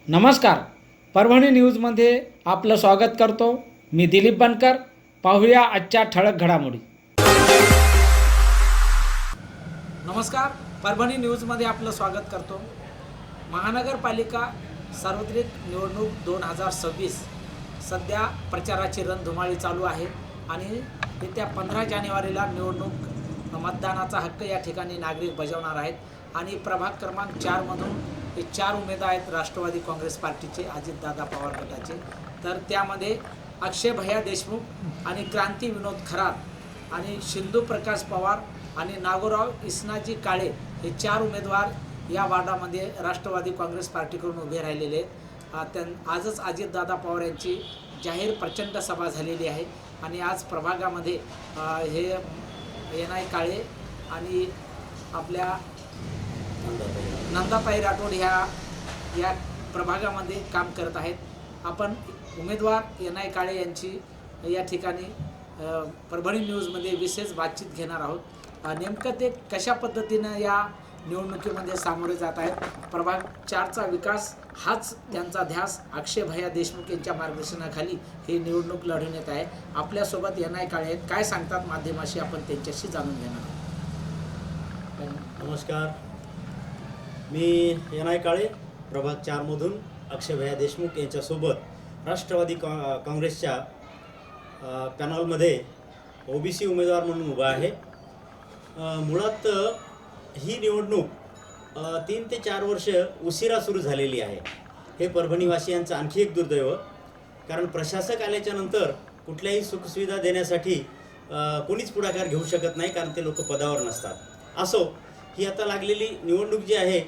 नमस्कार. परभणी न्यूजमध्ये आपलं स्वागत करतो. मी दिलीप बनकर. पाहूया आजच्या ठळक घडामोडी. नमस्कार. परभणी न्यूजमध्ये आपलं स्वागत करतो. महानगरपालिका सार्वत्रिक निवडणूक 2026 सध्या प्रचाराची रणधुमाळी चालू आहे आणि येत्या 15 जानेवारीला निवडणूक मतदानाचा हक्क या ठिकाणी नागरिक बजावणार आहेत आणि प्रभाग क्रमांक 4मधून हे 4 उमेदवार आहेत राष्ट्रवादी काँग्रेस पार्टीचे, अजितदादा पवार गटाचे. तर त्यामध्ये अक्षय भैया देशमुख आणि क्रांती विनोद खरात आणि शिंदू प्रकाश पवार आणि नागोराव इसनाजी काळे हे 4 उमेदवार या वार्डामध्ये राष्ट्रवादी काँग्रेस पार्टीकडून उभे राहिलेले आहेत. आजच अजितदादा पवार यांची जाहीर प्रचंड सभा झालेली आहे आणि आज प्रभागामध्ये हे एनाई काळे आणि आपल्या नंदाताई राठोड या प्रभागामध्ये काम करत आहेत. आपण उमेदवार एनाई काळे यांची या ठिकाणी परभणी न्यूजमध्ये विशेष बातचीत घेणार आहोत. नेमकं ते कशा पद्धतीनं या निवडणुकीमध्ये सामोरे जात आहेत. प्रभाग 4चा विकास हाच त्यांचा ध्यास. अक्षय भैया देशमुख यांच्या मार्गदर्शनाखाली ही निवडणूक लढवून येत आहे. आपल्यासोबत एनाई काळे आहेत. काय सांगतात माध्यमाशी आपण त्यांच्याशी जाणून घेणार आहोत. नमस्कार, मी एनाई काळे, प्रभाग 4मधून अक्षय भैया देशमुख यांच्यासोबत राष्ट्रवादी काँग्रेसच्या पॅनलमध्ये ओबीसी उमेदवार म्हणून उभा आहे. मुळात ही निवडणूक 3 ते 4 वर्ष उशिरा सुरू झालेली आहे. हे परभणीवासियांचं आणखी एक दुर्दैव, कारण प्रशासक आल्याच्या नंतर कुठल्याही सुखसुविधा देण्यासाठी कोणीच पुढाकार घेऊ शकत नाही, कारण ते लोक पदावर नसतात. असो, ही आता लागलेली निवडणूक जी आहे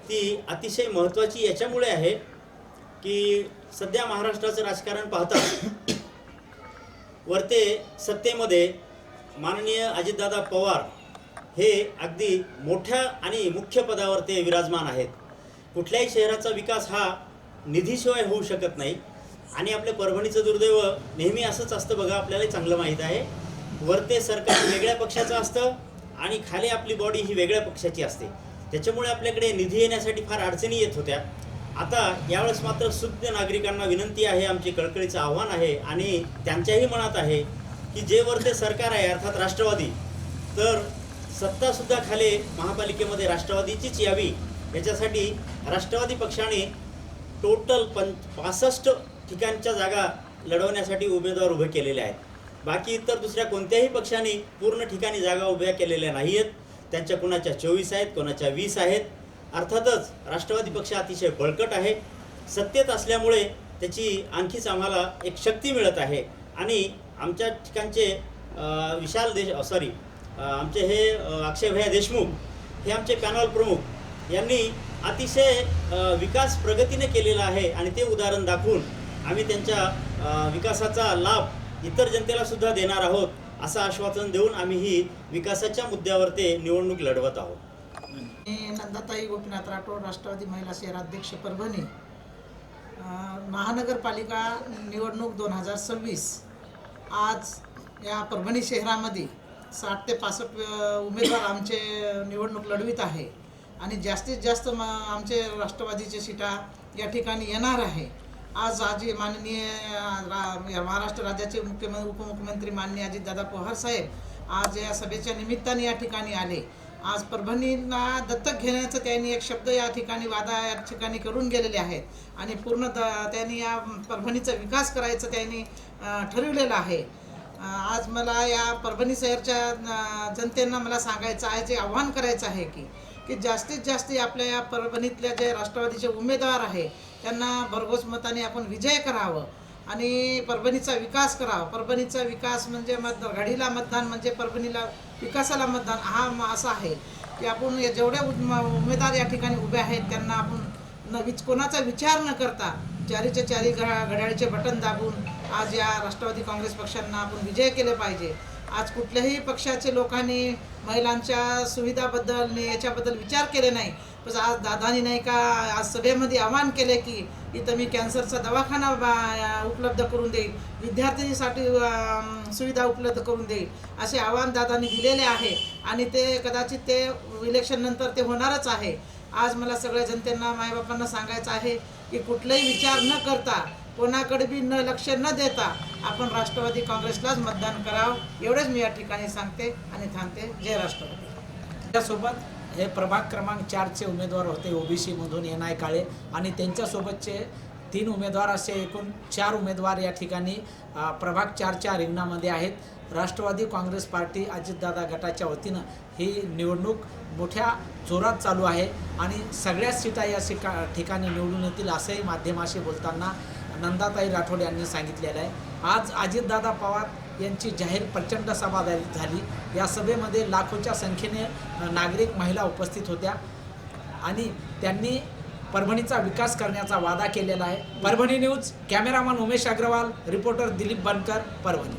ती अतिशय महत्त्वाची याच्यामुळे आहे की सध्या महाराष्ट्राचं राजकारण पाहता वरते सत्तेमध्ये माननीय अजितदादा पवार हे अगदी मोठ्या आणि मुख्य पदावर ते विराजमान आहेत. कुठल्याही शहराचा विकास हा निधीशिवाय होऊ शकत नाही आणि आपल्या परभणीचं दुर्दैव नेहमी असंच असतं बघा, आपल्याला चांगलं माहीत आहे. वरते सरकार वेगळ्या पक्षाचं असतं आणि खाली आपली बॉडी ही वेगळ्या पक्षाची असते. त्याच्यामुळे आपल्याकडे निधी येण्यासाठी फार अडचणी येत होत्या. आता यावेळेस मात्र सुज्ञ नागरिकांना विनंती आहे, आमचे कळकळीचं आव्हान आहे आणि त्यांच्याही मनात आहे की जे वरते सरकार आहे अर्थात राष्ट्रवादी, तर सत्तासुद्धा खाली महापालिकेमध्ये राष्ट्रवादीचीच यावी याच्यासाठी राष्ट्रवादी पक्षाने टोटल 65 ठिकाणच्या जागा लढवण्यासाठी उमेदवार उभे केलेले आहेत. बाकी इतर दुसऱ्या कोणत्याही पक्षाने पूर्ण ठिकाणी जागा उभ्या केलेल्या नाही आहेत. त्यांच्या कोणाच्या 24 आहेत, कोणाच्या 20 आहेत. अर्थातच राष्ट्रवादी पक्ष अतिशय बळकट आहे. सत्तेत असल्यामुळे त्याची आणखीच आम्हाला एक शक्ती मिळत आहे आणि आमच्या ठिकाणचे आमचे हे अक्षय भैया देशमुख हे आमचे पॅनल प्रमुख यांनी अतिशय विकास प्रगतीने केलेला आहे आणि ते उदाहरण दाखवून आम्ही त्यांच्या विकासाचा लाभ इतर जनतेला सुद्धा देणार आहोत असं आश्वासन देऊन आम्ही ही विकासाच्या मुद्द्यावर ते निवडणूक लढवत आहोत. नंदाताई गोपीनाथ राठोड, राष्ट्रवादी महिला शहराध्यक्ष परभणी. महानगरपालिका निवडणूक 2026 आज या परभणी शहरामध्ये 60 ते 65 उमेदवार आमचे निवडणूक लढवित आहे आणि जास्तीत जास्त आमचे राष्ट्रवादीचे सीटा या ठिकाणी येणार आहे. आज माननीय महाराष्ट्र राज्याचे उपमुख्यमंत्री माननीय अजितदादा पवार साहेब आज या सभेच्या निमित्ताने या ठिकाणी आले. आज परभणीला दत्तक घेण्याचं त्यांनी एक शब्द या ठिकाणी या ठिकाणी करून गेलेले आहेत आणि पूर्ण त्यांनी या परभणीचा विकास करायचं त्यांनी ठरवलेलं आहे. आज मला या परभणी शहरच्या जनतेंना मला सांगायचं आहे, जे आव्हान करायचं आहे की जास्तीत जास्त आपल्या या परभणीतल्या जे राष्ट्रवादीचे उमेदवार आहे त्यांना भरघोस मताने आपण विजय करावं आणि परभणीचा विकास करावा. परभणीचा विकास म्हणजे घडीला मतदान म्हणजे परभणीला विकासाला मतदान हा असं आहे की आपण जेवढे उमेदवार या ठिकाणी उभे आहेत त्यांना आपण कोणाचा विचार न करता चारीच्या चारी घड्याळीचे बटन दाबून आज या राष्ट्रवादी काँग्रेस पक्षांना आपण विजय केले पाहिजे. आज कुठल्याही पक्षाचे लोकांनी महिलांच्या सुविधाबद्दल याच्याबद्दल विचार केले नाही. पण आज दादानी नाही का आज सभेमध्ये आवाहन केले की इथं मी कॅन्सरचा दवाखाना उपलब्ध करून देईल, विद्यार्थिनीसाठी सुविधा उपलब्ध करून देईल असे आवाहन दादांनी दिलेले आहे आणि ते कदाचित ते इलेक्शन नंतर ते होणारच आहे. आज मला सगळ्या जनतेंना मायबापांना सांगायचं आहे की कुठलाही विचार न करता, कोणाकडे बी लक्ष न देता आपण राष्ट्रवादी काँग्रेसलाच मतदान करावं एवढेच मी या ठिकाणी सांगते आणि थांबते. जय राष्ट्रवादी. त्यासोबत हे प्रभाग क्रमांक 4चे उमेदवार होते ओबीसी मधून एनआय काळे आणि त्यांच्यासोबतचे 3 उमेदवार असे एकूण 4 उमेदवार या ठिकाणी प्रभाग 4च्या रिंगणामध्ये आहेत. राष्ट्रवादी काँग्रेस पार्टी अजितदादा गटाच्या वतीनं ही निवडणूक मोठ्या जोरात चालू आहे आणि सगळ्याच सीटा या ठिकाणी निवडून येतील असंही माध्यमाशी बोलताना नंदाताई राठोड यांनी सांगितलेलं आहे. आज अजितदादा पवार यांची जाहीर प्रचंड सभा झाली. या सभेमध्ये लाखोच्या संख्येने नागरिक महिला उपस्थित होत्या आणि त्यांनी परभणीचा विकास करण्याचा वादा केलेला आहे. Parbhani news, cameraman Umesh Agarwal, reporter Dilip Bankar, Parbhani.